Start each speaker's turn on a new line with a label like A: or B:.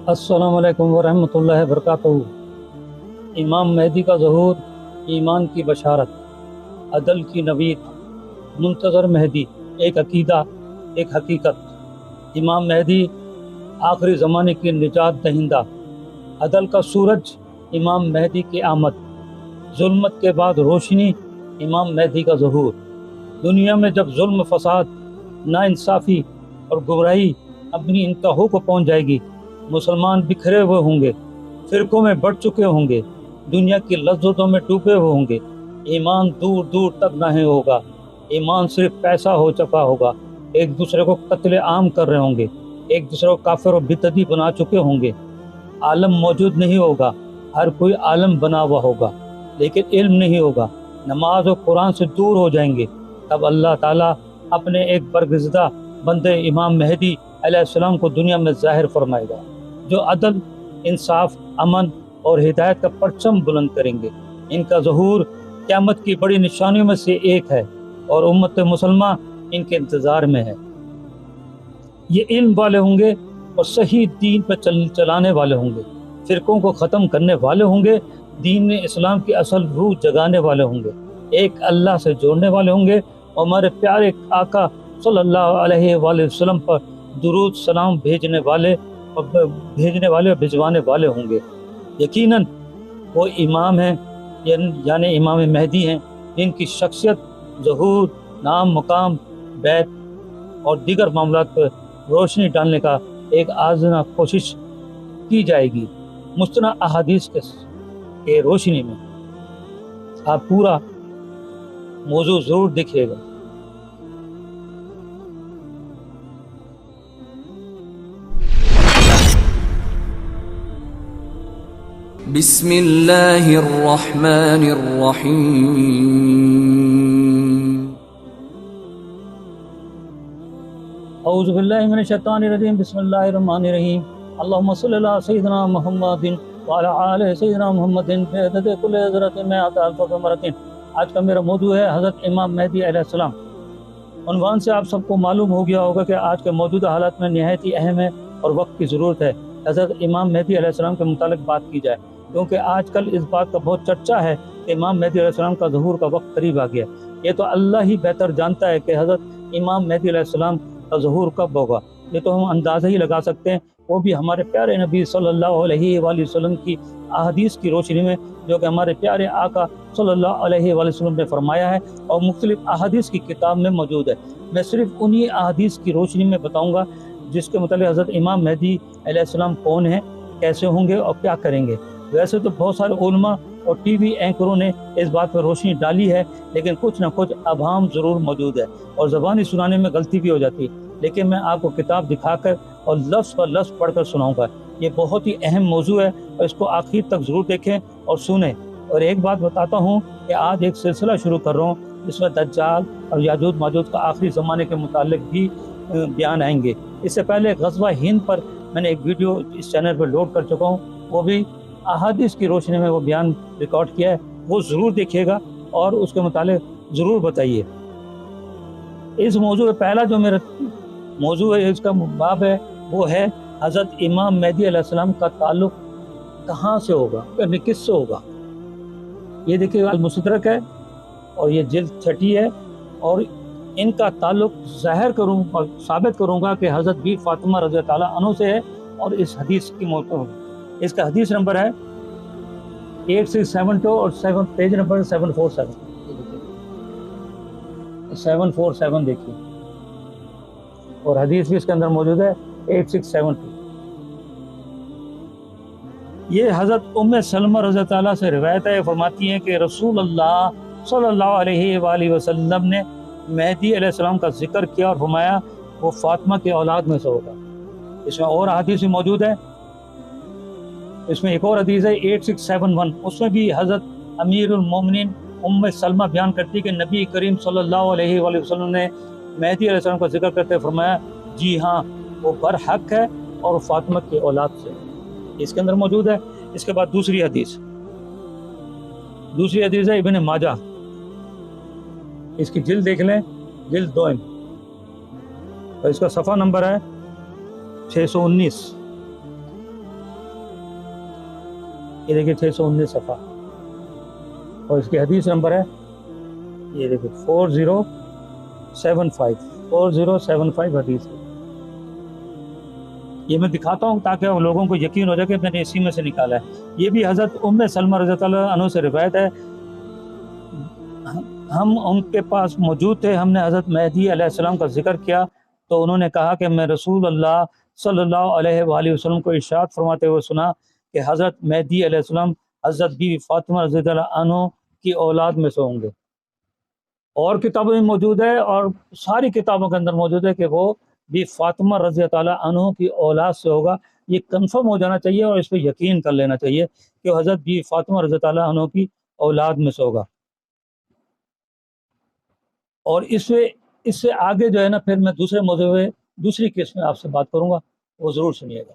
A: अस्सलाम वालेकुम वरहमतुल्लाहि वबरकातुहू। इमाम मेहदी का ज़हूर, ईमान की बशारत, अदल की नवीद, मुंतज़र मेहदी, एक अकीदा, एक हकीकत। इमाम मेहदी आखिरी ज़माने की निजात दहिंदा, अदल का सूरज, इमाम मेहदी की आमद, जुल्मत के बाद रोशनी, इमाम मेहदी का ज़हूर। दुनिया में जब जुल्म, फसाद, नाइंसाफ़ी और गुमराही अपनी इंतहा को पहुँच जाएगी, मुसलमान बिखरे हुए होंगे, फ़िरक़ों में बढ़ चुके होंगे, दुनिया की लज्जतों में डूबे हुए होंगे, ईमान दूर दूर तक नहीं होगा, ईमान सिर्फ पैसा हो चुका होगा, एक दूसरे को कत्ले आम कर रहे होंगे, एक दूसरे को काफिर और बिदअती बना चुके होंगे, आलम मौजूद नहीं होगा, हर कोई आलम बना हुआ होगा, लेकिन इल्म नहीं होगा, नमाज और कुरान से दूर हो जाएंगे। तब अल्लाह ताला अपने एक बरगज़िदा बंदे इमाम मेहदी अलैहिस्सलाम को दुनिया में ज़ाहिर फरमाएगा, जो अदल, इंसाफ, अमन और हिदायत का परचम बुलंद करेंगे। इनका ज़हूर क़यामत की बड़ी निशानियों में से एक है और उम्मत मुसलमा इनके इंतज़ार में है। ये इल्म वाले होंगे और सही दीन पर चलाने वाले होंगे, फ़िरक़ों को ख़त्म करने वाले होंगे, दीन इस्लाम की असल रूह जगाने वाले होंगे, एक अल्लाह से जोड़ने वाले होंगे और हमारे प्यारे आका सल्लल्लाहु अलैहि वसल्लम पर दुरूद सलाम भेजने वाले और भिजवाने वाले होंगे। यकीनन वो इमाम हैं, यानी इमाम मेहदी हैं, जिनकी शख्सियत, ज़हूर, नाम, मुकाम, बैत और दीगर मामलात पर रोशनी डालने का एक आज़ना कोशिश की जाएगी। मुस्तनद अहादीस के रोशनी में आप पूरा मौजू ज़रूर देखिएगा।
B: बिस्मिल्लाहिर्रहमानिर्रहीम।
A: औज़ु बिल्लाहि मिनश शैतानिर रजीम। बिस्मिल्लाहिर्रहमानिर्रहीम। अल्लाहुम्मा सल्लि अला सय्यिदिना मुहम्मदिन व अला आलि सय्यिदिना मुहम्मदिन बिअददि कुल्लि ज़र्रतिन मिअत अल्फ मरतिन। आज का मेरा मौजू है हज़रत इमाम मेहदी अलैहिस्सलाम। उन्वान से आप सबको मालूम हो गया होगा कि आज के मौजूदा हालात में निहायत ही अहम है और वक्त की ज़रूरत है हज़रत इमाम मेहदी अलैहिस्सलाम के मुतालिक बात की जाए, क्योंकि आजकल इस बात का बहुत चर्चा है कि इमाम मेहदी अलैहिस्सलाम का ज़हूर का वक्त करीब आ गया। ये तो अल्लाह ही बेहतर जानता है कि हज़रत इमाम मेहदी अलैहिस्सलाम का ज़हूर कब होगा, ये तो हम अंदाज़ा ही लगा सकते हैं, वो भी हमारे प्यारे नबी सल्लल्लाहु अलैहि वसल्लम की अहादीस की रोशनी में, जो कि हमारे प्यारे आका सल्लल्लाहु अलैहि वसल्लम ने फरमाया है और मुख्तलिफ अहादीस की किताब में मौजूद है। मैं सिर्फ उन्हीं अहादीस की रोशनी में बताऊँगा जिसके मतलब हज़रत इमाम मेहदी अलैहिस्सलाम कौन है, कैसे होंगे और क्या करेंगे। वैसे तो बहुत सारे उलमा और टीवी एंकरों ने इस बात पर रोशनी डाली है, लेकिन कुछ ना कुछ अभाम ज़रूर मौजूद है और ज़बानी सुनाने में गलती भी हो जाती है, लेकिन मैं आपको किताब दिखाकर और लफ्ज़ पर लफ्ज़ पढ़कर सुनाऊंगा। ये बहुत ही अहम मौजू है और इसको आखिर तक ज़रूर देखें और सुनें। और एक बात बताता हूँ कि आज एक सिलसिला शुरू कर रहा हूँ जिसमें दज्जाल और याजूज माजूज का आखिरी ज़माने के मुतालिक भी बयान आएंगे। इससे पहले ग़ज़वा हिंद पर मैंने एक वीडियो इस चैनल पर लोड कर चुका हूँ, वो भी अहादीस की रोशनी में वो बयान रिकॉर्ड किया है, वो ज़रूर देखिएगा और उसके मुतालिक ज़रूर बताइए। इस मौजू में पहला जो मेरा मौजू है, इसका बाब है, वो है हज़रत इमाम मेहदी अलैहिस्सलाम का ताल्लुक़ कहाँ से होगा, यानी किससे होगा। ये देखिए अल-मुस्तदरक है और ये जिल्द 6 है और इनका ताल्लुक़ ज़ाहिर करूँगा और साबित करूँगा कि हज़रत बीबी फ़ातिमा रज़ी अल्लाह तआला अन्हा से है और इस हदीस की मौजू। इसका हदीस नंबर है 8672 और पेज नंबर 747। 747 देखिए और हदीस भी इसके अंदर मौजूद है 8672। ये हज़रत उम्मे सलमा रज़ी ताला से रिवायत है, फरमाती हैं कि रसूल अल्लाह सल्लल्लाहु अलैहि वसल्लम ने मेहदी अलैहिस्सलाम का जिक्र किया और फरमाया वो फातिमा की औलाद में से होगा। इसमें और हदीस भी मौजूद है। इसमें एक और हदीस है 8671, उसमें भी हज़रत अमीरुल मोमिनीन उम्मे सलमा बयान करती है कि नबी करीम सल्लल्लाहु अलैहि वसल्लम ने मेहदी अलैहिस्सलाम का जिक्र करते फरमाया, जी हाँ वो बरहक है और फातिमा की औलाद से, इसके अंदर मौजूद है। इसके बाद दूसरी हदीस है इब्न माजा, इसकी जिल्द देख लें, जिल्द 2 और इसका सफ़ा नंबर है 619। یہ دیکھیے 619 صفحہ، اور اس کی حدیث نمبر ہے یہ دیکھیے 4075 حدیث ہے۔ یہ میں دکھاتا ہوں تاکہ لوگوں کو یقین ہو جائے کہ میں نے اسی میں سے نکالا ہے۔ یہ بھی حضرت ام سلمہ رضی اللہ عنہ سے روایت ہے، ہم ان کے پاس موجود تھے، ہم نے حضرت مہدی علیہ السلام کا ذکر کیا تو انہوں نے کہا کہ میں رسول اللہ صلی اللہ علیہ وآلہ وسلم کو ارشاد فرماتے ہوئے سنا کہ حضرت مہدی علیہ السلام حضرت بیوی فاطمہ رضی اللہ عنہ کی اولاد میں سے ہوں گے۔ اور کتابوں میں موجود ہے، اور ساری کتابوں کے اندر موجود ہے کہ وہ بھی فاطمہ رضی اللہ عنہ کی اولاد سے ہوگا۔ یہ کنفرم ہو جانا چاہیے اور اس پہ یقین کر لینا چاہیے کہ حضرت بیوی فاطمہ رضی اللہ عنہ کی اولاد میں سے ہوگا۔ اور اس سے آگے جو ہے نا، پھر میں دوسرے موضوع دوسری قسم میں آپ سے بات کروں گا، وہ ضرور سنیے گا۔